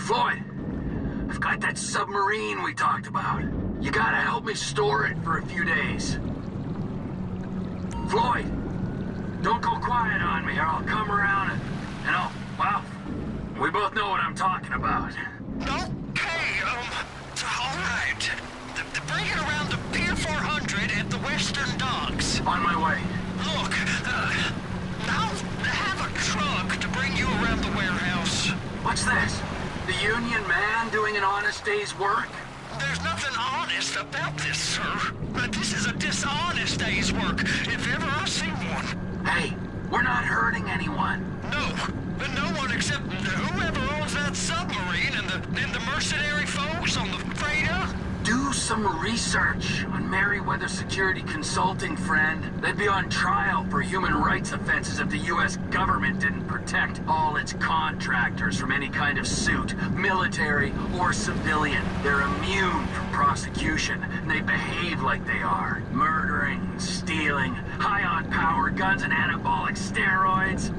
Floyd, I've got that submarine we talked about. You gotta help me store it for a few days. Floyd, don't go quiet on me or I'll come around and well, we both know what I'm talking about. Okay, all right. Bring it around to Pier 400 at the Western Docks. On my way. Look, I'll have a truck to bring you around the warehouse. What's this? The union man doing an honest day's work? There's nothing honest about this, sir. This is a dishonest day's work, if ever I've seen one. Hey, we're not hurting anyone. No one except whoever owns that submarine and the mercenary folks on the freighter. Do some research on Merryweather Security Consulting, friend. They'd be on trial for human rights offenses if the U.S. government didn't protect all its contractors from any kind of suit, military or civilian. They're immune from prosecution, and they behave like they are. Murdering, stealing, high on power guns and anabolic steroids.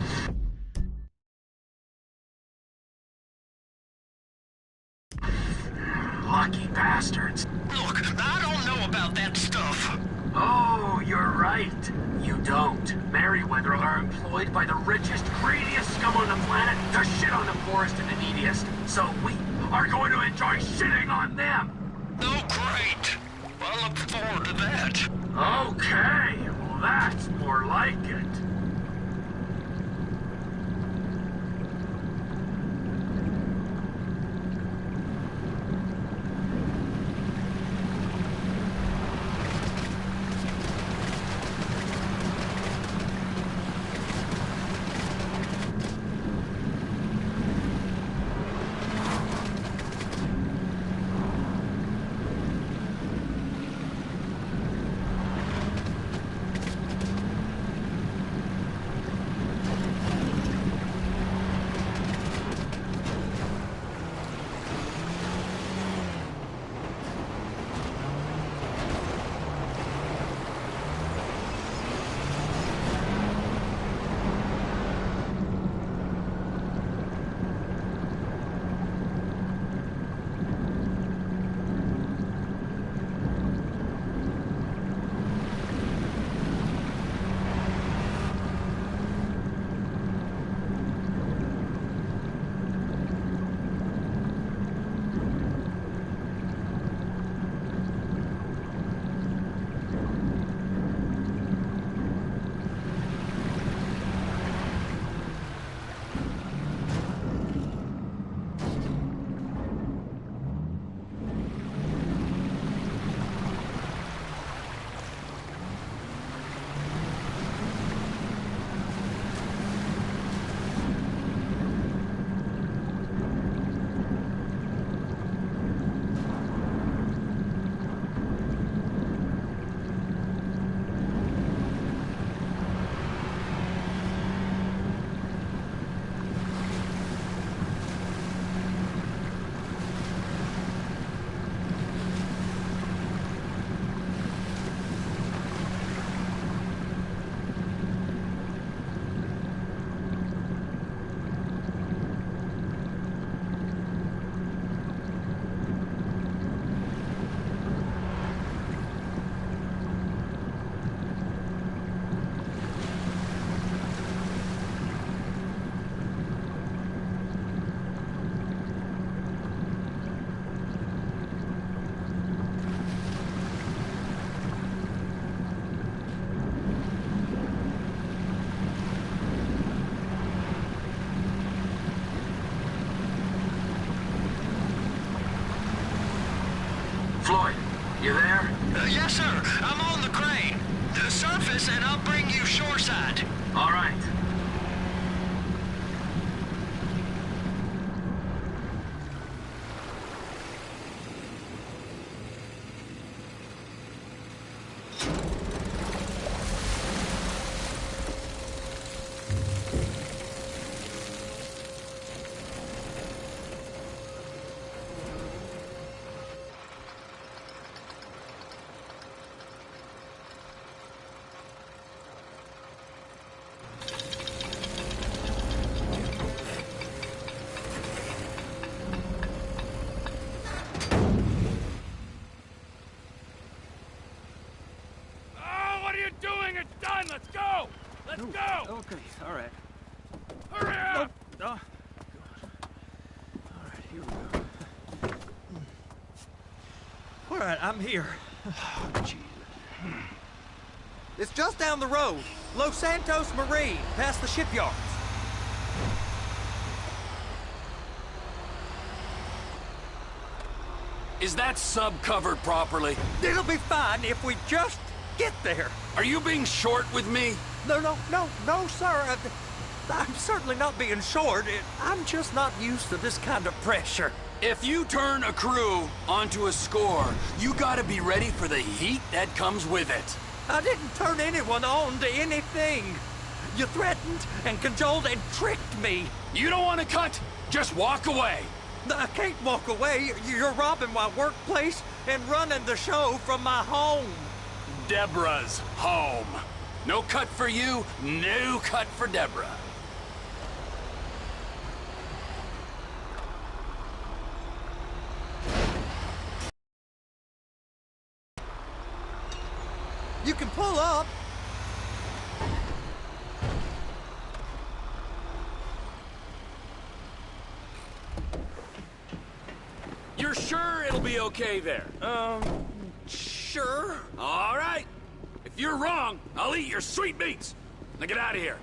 Lucky bastards. Look, I don't know about that stuff. Oh, you're right. You don't. Merryweather are employed by the richest, greediest scum on the planet to shit on the poorest and the neediest. So we are going to enjoy shitting on them. Oh, great. I look forward to that. Okay, well that's more like it. Floyd, you there? Yes, sir. I'm on the crane. Surface, and I'll bring you shoreside. All right. All right, I'm here. Jesus. It's just down the road. Los Santos Marine, past the shipyards. Is that sub covered properly? It'll be fine if we just get there. Are you being short with me? No, sir. I'm certainly not being short. I'm just not used to this kind of pressure. If you turn a crew onto a score, you gotta be ready for the heat that comes with it. I didn't turn anyone on to anything. You threatened and cajoled and tricked me. You don't want to cut? Just walk away. I can't walk away. You're robbing my workplace and running the show from my home. Deborah's home. No cut for you, no cut for Deborah. You can pull up. You're sure it'll be okay there? Sure. All right. If you're wrong, I'll eat your sweet meats. Now get out of here.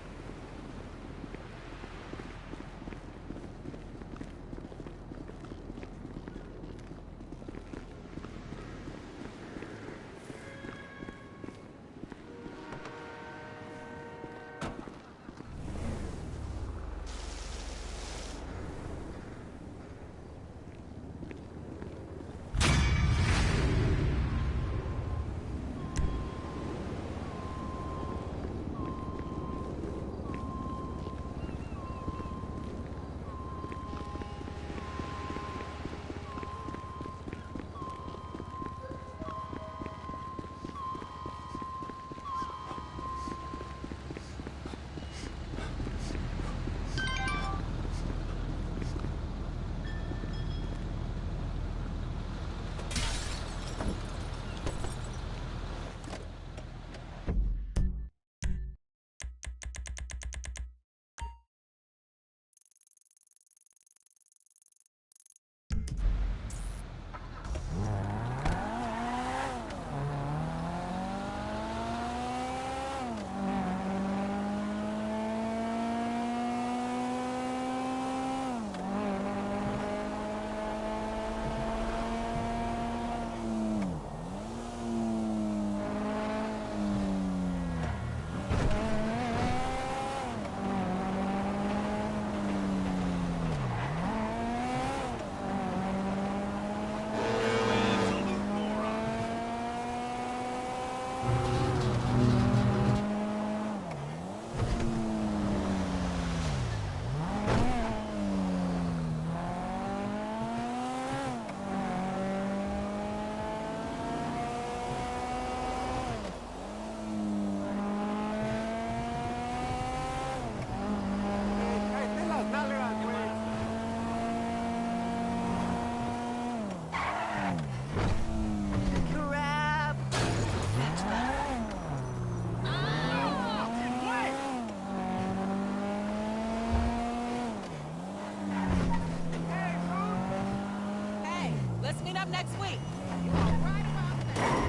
Up next week. You are right about that.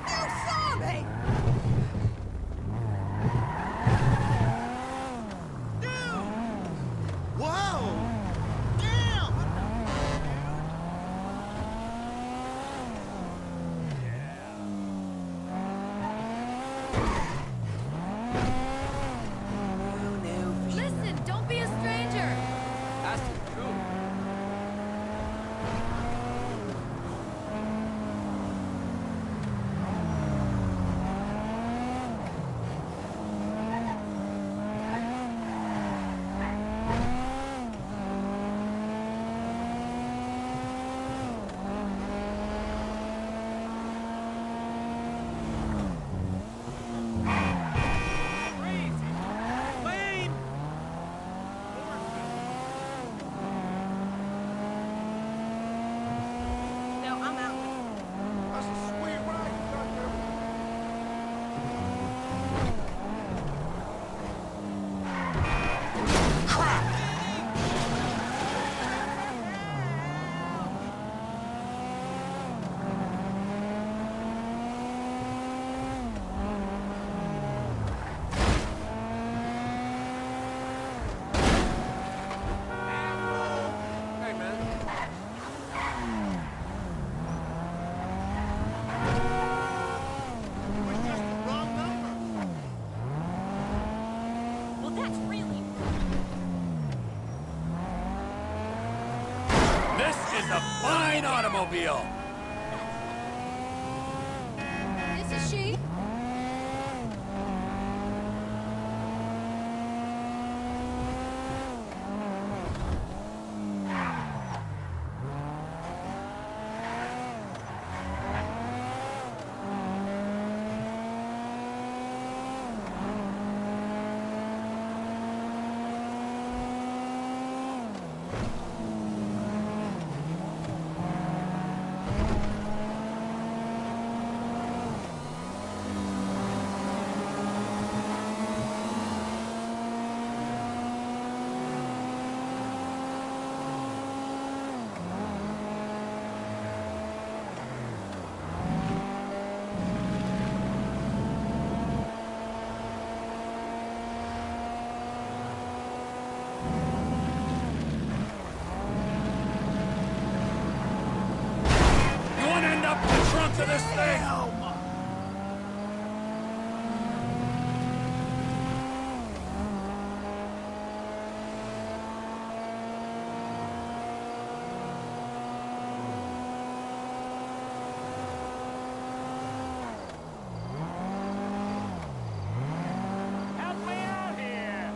You saw me! Dude! Whoa! Damn! Listen, don't be a stranger. That's the truth. This is a fine automobile. This is she. To this thing! Help me out here!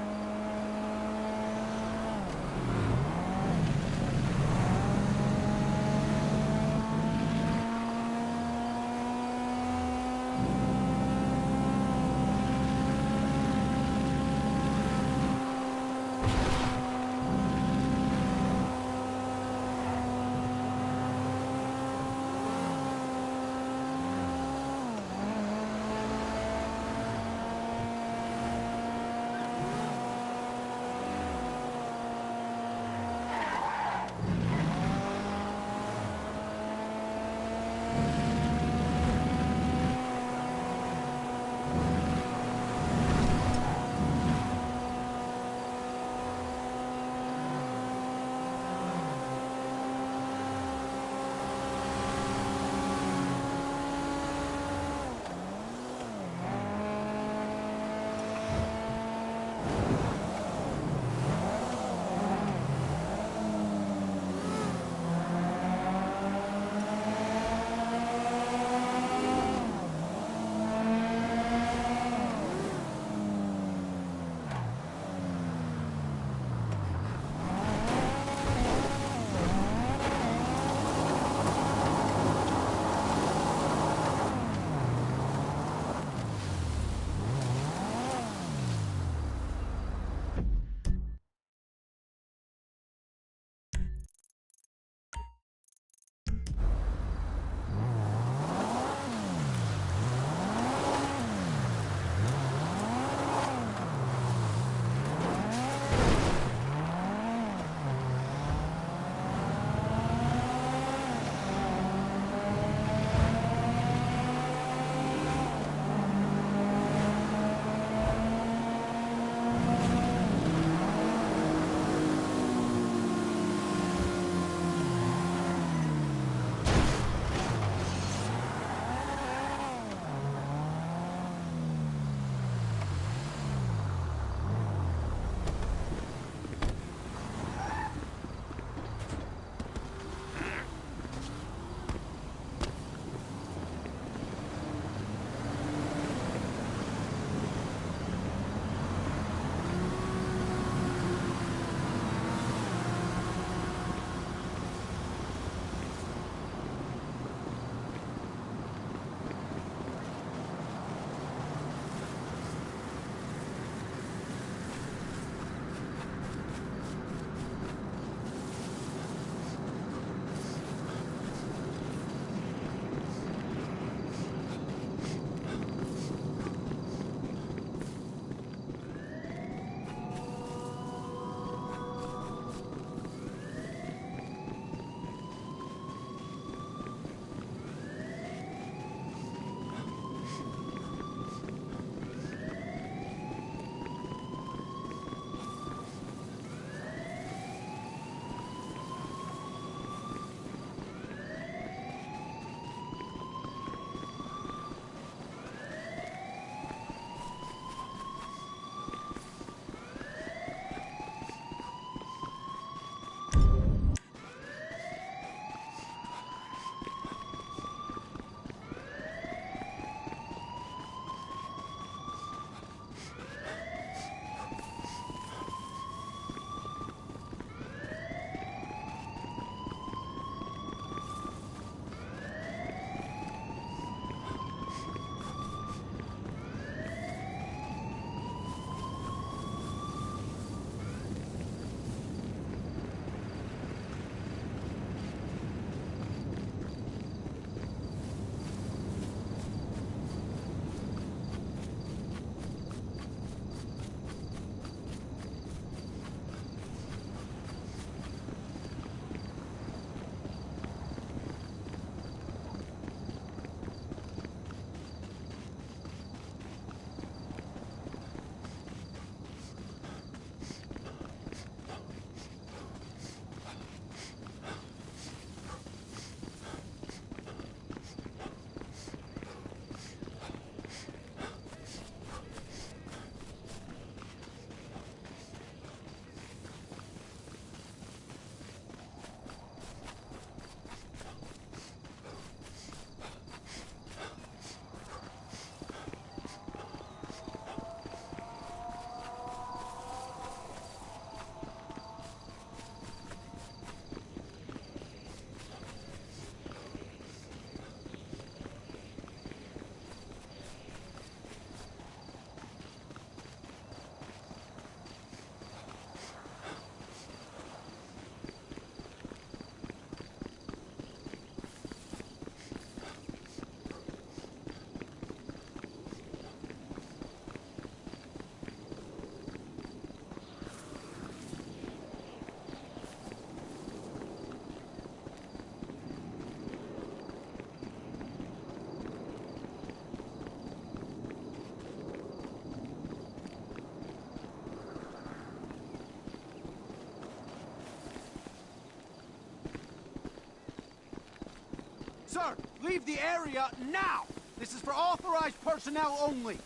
Sir, leave the area now! This is for authorized personnel only.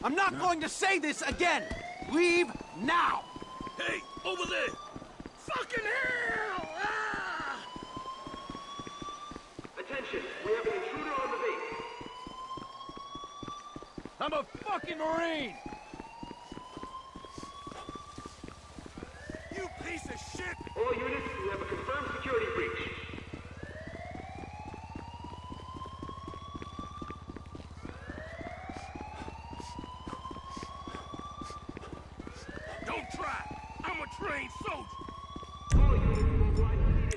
I'm not going to say this again! Leave now! Hey, over there! Fucking hell! Ah! Attention, we have an intruder on the base. I'm a fucking Marine! You piece of shit! All units, we have a confirmed security breach. Don't try! I'm a trained soldier! All units, mobilize immediately.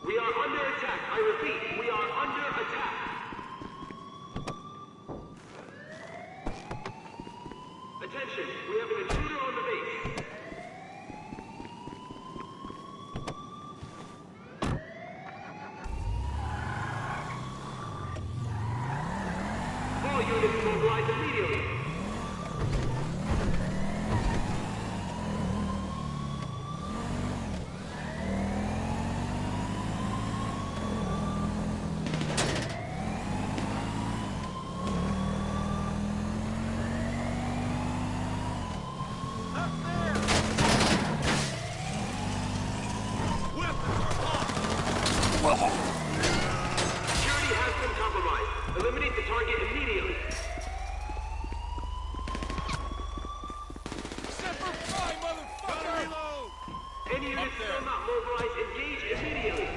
We are under attack. I repeat, we are under attack. Attention, we have an intruder on the base. All units mobilize immediately. Security has been compromised. Eliminate the target immediately. Semper Fi, motherfucker! Reload! Any units still not mobilized, engage immediately.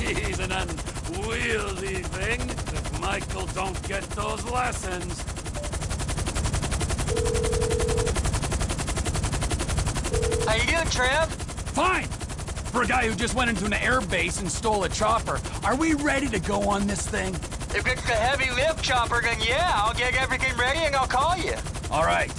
He's an unwieldy thing if Michael don't get those lessons. How you doing, Trev? Fine! For a guy who just went into an air base and stole a chopper, are we ready to go on this thing? If it's a heavy lift chopper, then yeah, I'll get everything ready and I'll call you. All right.